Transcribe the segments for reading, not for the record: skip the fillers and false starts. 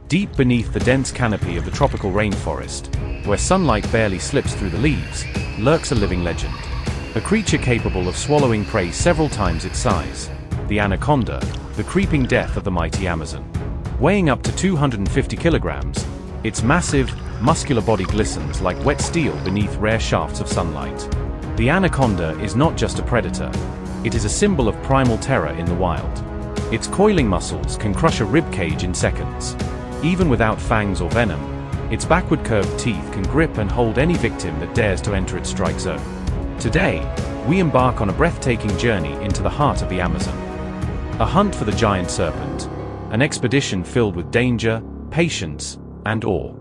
Deep beneath the dense canopy of the tropical rainforest, where sunlight barely slips through the leaves, lurks a living legend. A creature capable of swallowing prey several times its size. The anaconda, the creeping death of the mighty Amazon. Weighing up to 250 kilograms, its massive, muscular body glistens like wet steel beneath rare shafts of sunlight. The anaconda is not just a predator. It is a symbol of primal terror in the wild. Its coiling muscles can crush a rib cage in seconds. Even without fangs or venom, its backward curved teeth can grip and hold any victim that dares to enter its strike zone. Today, we embark on a breathtaking journey into the heart of the Amazon. A hunt for the giant serpent, an expedition filled with danger, patience, and awe.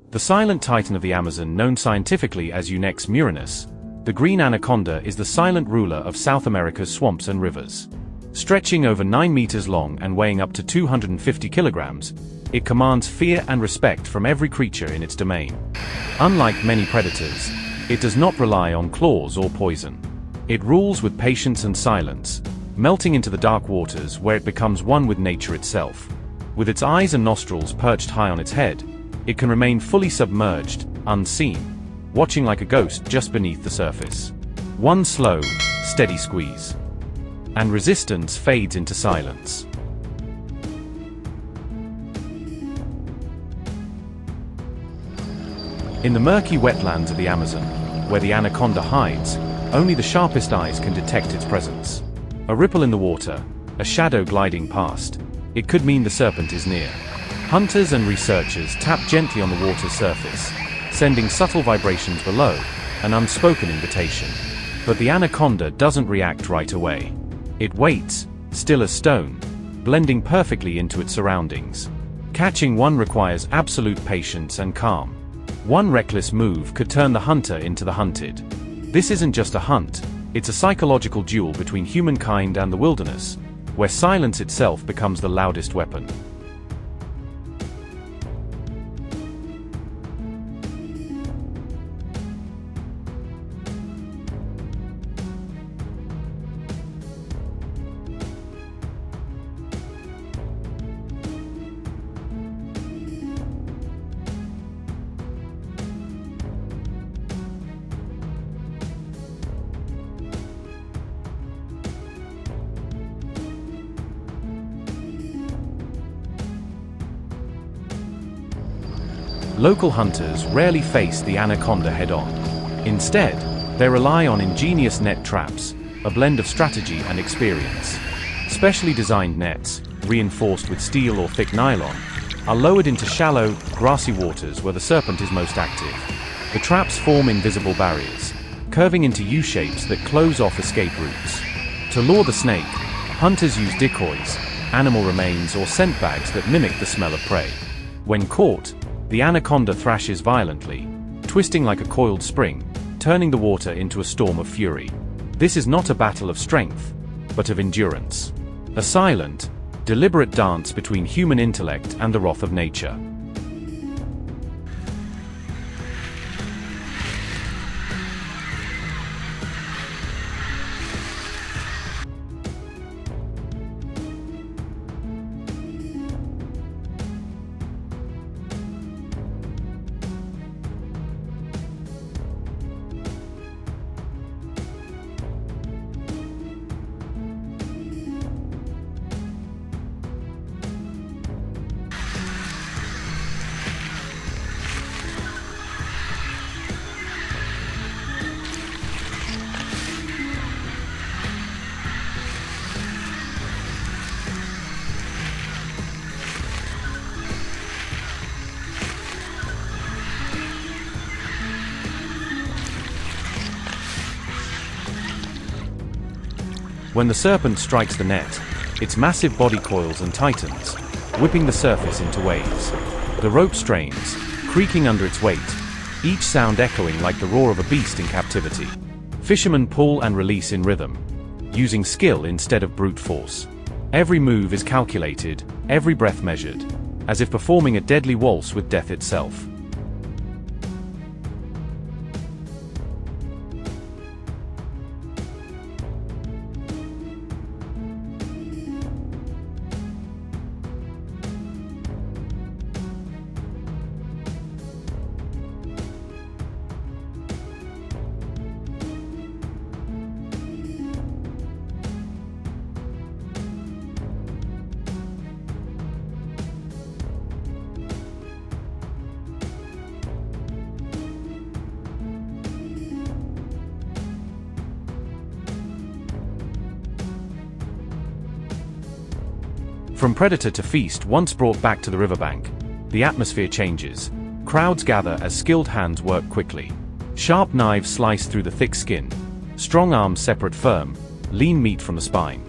The silent titan of the Amazon, known scientifically as Unex murinus, the green anaconda is the silent ruler of South America's swamps and rivers. Stretching over 9 meters long and weighing up to 250 kilograms, it commands fear and respect from every creature in its domain. Unlike many predators, it does not rely on claws or poison. It rules with patience and silence, melting into the dark waters where it becomes one with nature itself. With its eyes and nostrils perched high on its head, it can remain fully submerged, unseen, watching like a ghost just beneath the surface. One slow, steady squeeze, and resistance fades into silence. In the murky wetlands of the Amazon, where the anaconda hides, only the sharpest eyes can detect its presence. A ripple in the water, a shadow gliding past, it could mean the serpent is near. Hunters and researchers tap gently on the water's surface, sending subtle vibrations below, an unspoken invitation. But the anaconda doesn't react right away. It waits, still as stone, blending perfectly into its surroundings. Catching one requires absolute patience and calm. One reckless move could turn the hunter into the hunted. This isn't just a hunt, it's a psychological duel between humankind and the wilderness, where silence itself becomes the loudest weapon. Local hunters rarely face the anaconda head-on. Instead, they rely on ingenious net traps, a blend of strategy and experience. Specially designed nets, reinforced with steel or thick nylon, are lowered into shallow, grassy waters where the serpent is most active. The traps form invisible barriers, curving into U-shapes that close off escape routes. To lure the snake, hunters use decoys, animal remains or scent bags that mimic the smell of prey. When caught, the anaconda thrashes violently, twisting like a coiled spring, turning the water into a storm of fury. This is not a battle of strength, but of endurance. A silent, deliberate dance between human intellect and the wrath of nature. When the serpent strikes the net, its massive body coils and tightens, whipping the surface into waves. The rope strains, creaking under its weight, each sound echoing like the roar of a beast in captivity. Fishermen pull and release in rhythm, using skill instead of brute force. Every move is calculated, every breath measured, as if performing a deadly waltz with death itself. From predator to feast, once brought back to the riverbank, the atmosphere changes. Crowds gather as skilled hands work quickly. Sharp knives slice through the thick skin. Strong arms separate firm, lean meat from the spine.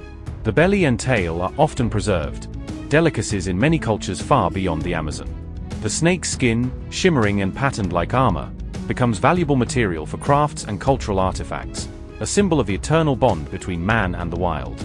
The belly and tail are often preserved, delicacies in many cultures far beyond the Amazon. The snake's skin, shimmering and patterned like armor, becomes valuable material for crafts and cultural artifacts, a symbol of the eternal bond between man and the wild.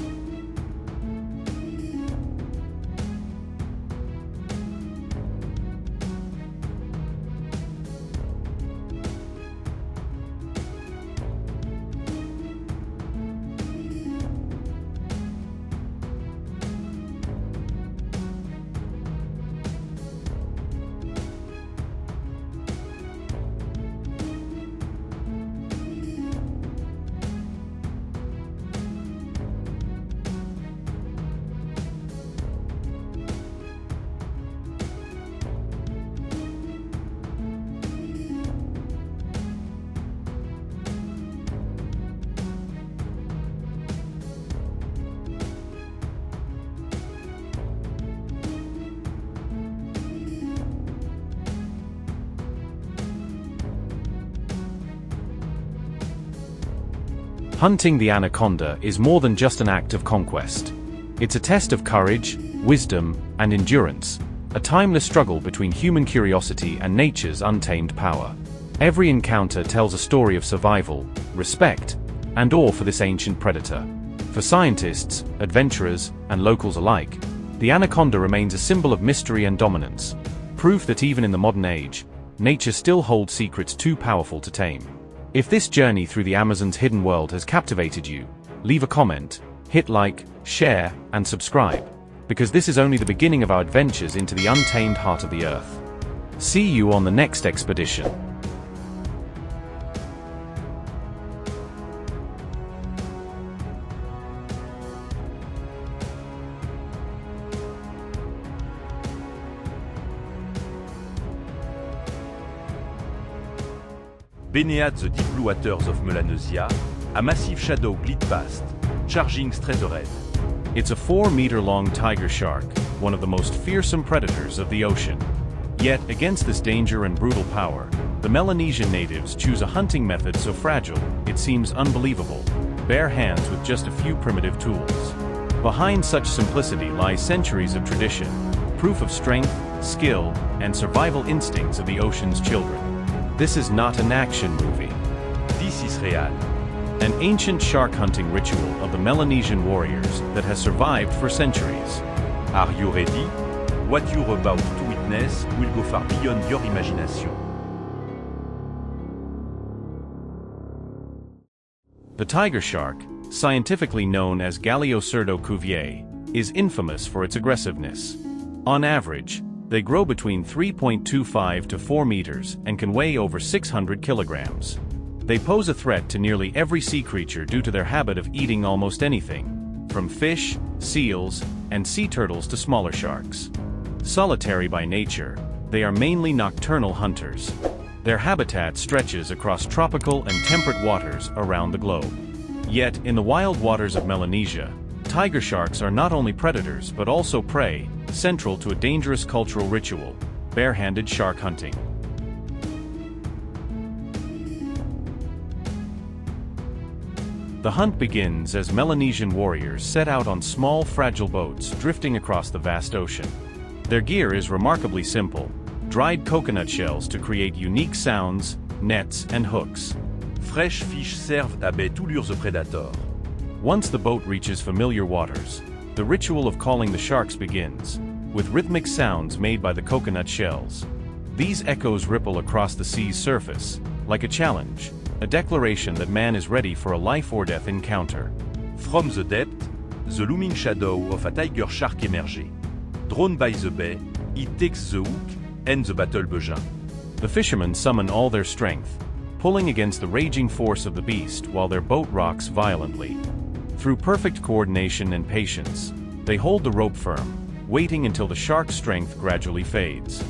Hunting the anaconda is more than just an act of conquest. It's a test of courage, wisdom, and endurance, a timeless struggle between human curiosity and nature's untamed power. Every encounter tells a story of survival, respect, and awe for this ancient predator. For scientists, adventurers, and locals alike, the anaconda remains a symbol of mystery and dominance, proof that even in the modern age, nature still holds secrets too powerful to tame. If this journey through the Amazon's hidden world has captivated you, leave a comment, hit like, share, and subscribe, because this is only the beginning of our adventures into the untamed heart of the earth. See you on the next expedition. Beneath the deep blue waters of Melanesia, a massive shadow glid past, charging straight ahead. It's a 4-meter-long tiger shark, one of the most fearsome predators of the ocean. Yet, against this danger and brutal power, the Melanesian natives choose a hunting method so fragile, it seems unbelievable. Bare hands with just a few primitive tools. Behind such simplicity lies centuries of tradition, proof of strength, skill, and survival instincts of the ocean's children. This is not an action movie. This is real. An ancient shark hunting ritual of the Melanesian warriors that has survived for centuries. Are you ready? What you're about to witness will go far beyond your imagination. The tiger shark, scientifically known as Galiocerdo cuvier, is infamous for its aggressiveness. On average, they grow between 3.25 to 4 meters and can weigh over 600 kilograms. They pose a threat to nearly every sea creature due to their habit of eating almost anything, from fish, seals, and sea turtles to smaller sharks. Solitary by nature, they are mainly nocturnal hunters. Their habitat stretches across tropical and temperate waters around the globe. Yet, in the wild waters of Melanesia, tiger sharks are not only predators but also prey, central to a dangerous cultural ritual, barehanded shark hunting. The hunt begins as Melanesian warriors set out on small, fragile boats drifting across the vast ocean. Their gear is remarkably simple: dried coconut shells to create unique sounds, nets, and hooks. Fresh fish servent à bait tous leurs prédateurs. Once the boat reaches familiar waters, the ritual of calling the sharks begins, with rhythmic sounds made by the coconut shells. These echoes ripple across the sea's surface, like a challenge, a declaration that man is ready for a life-or-death encounter. From the depth, the looming shadow of a tiger shark emerges. Drawn by the bay, it takes the hook and the battle begins. The fishermen summon all their strength, pulling against the raging force of the beast while their boat rocks violently. Through perfect coordination and patience, they hold the rope firm, waiting until the shark's strength gradually fades.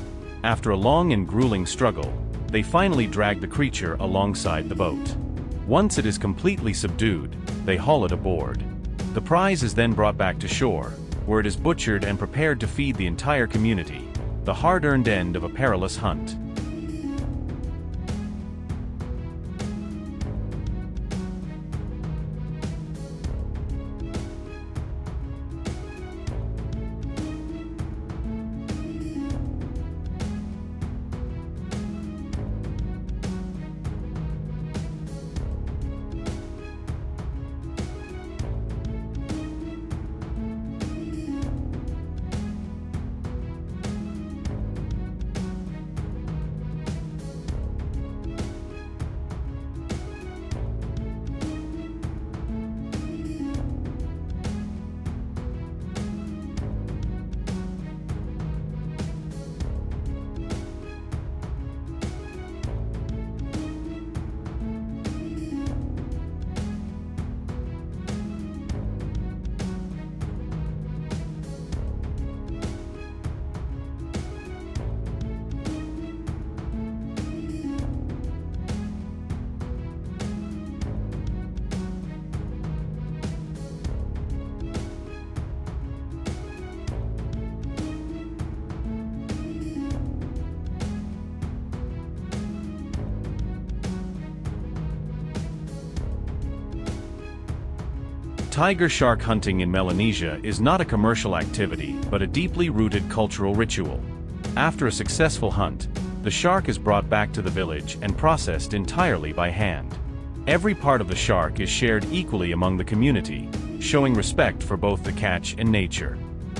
After a long and grueling struggle, they finally drag the creature alongside the boat. Once it is completely subdued, they haul it aboard. The prize is then brought back to shore, where it is butchered and prepared to feed the entire community, the hard-earned end of a perilous hunt. Tiger shark hunting in Melanesia is not a commercial activity, but a deeply rooted cultural ritual. After a successful hunt, the shark is brought back to the village and processed entirely by hand. Every part of the shark is shared equally among the community, showing respect for both the catch and nature.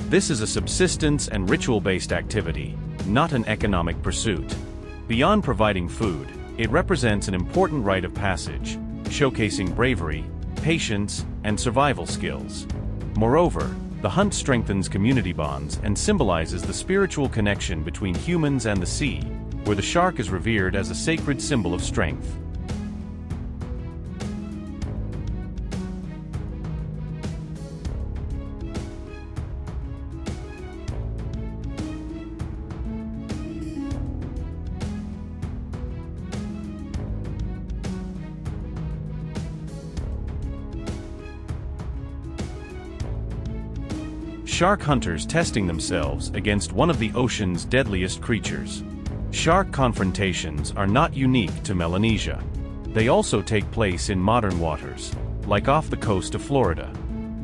This is a subsistence and ritual-based activity, not an economic pursuit. Beyond providing food, it represents an important rite of passage, showcasing bravery, patience, and survival skills. Moreover, the hunt strengthens community bonds and symbolizes the spiritual connection between humans and the sea, where the shark is revered as a sacred symbol of strength. Shark hunters testing themselves against one of the ocean's deadliest creatures. Shark confrontations are not unique to Melanesia. They also take place in modern waters, like off the coast of Florida.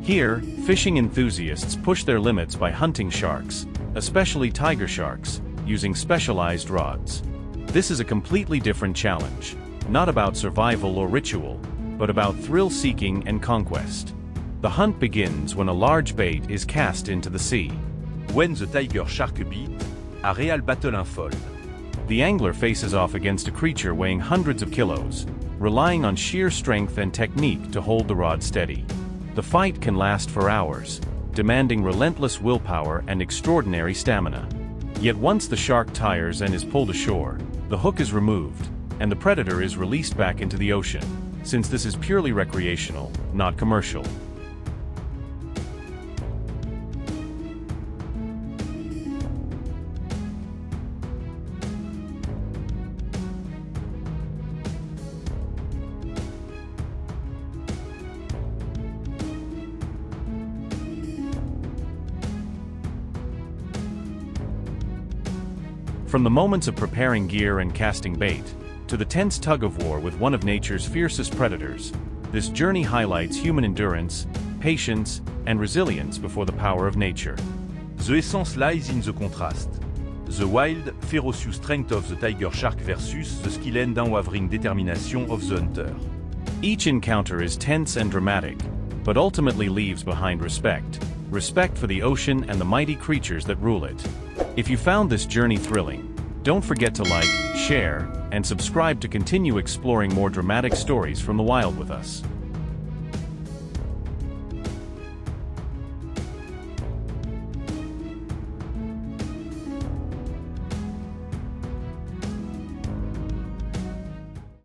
Here, fishing enthusiasts push their limits by hunting sharks, especially tiger sharks, using specialized rods. This is a completely different challenge, not about survival or ritual, but about thrill-seeking and conquest. The hunt begins when a large bait is cast into the sea. When the tiger shark beat, a real battle unfolds. The angler faces off against a creature weighing hundreds of kilos, relying on sheer strength and technique to hold the rod steady. The fight can last for hours, demanding relentless willpower and extraordinary stamina. Yet once the shark tires and is pulled ashore, the hook is removed, and the predator is released back into the ocean, since this is purely recreational, not commercial. From the moments of preparing gear and casting bait, to the tense tug-of-war with one of nature's fiercest predators, this journey highlights human endurance, patience, and resilience before the power of nature. The essence lies in the contrast. The wild, ferocious strength of the tiger shark versus the skill and unwavering determination of the hunter. Each encounter is tense and dramatic, but ultimately leaves behind respect for the ocean and the mighty creatures that rule it. If you found this journey thrilling, don't forget to like, share, and subscribe to continue exploring more dramatic stories from the wild with us.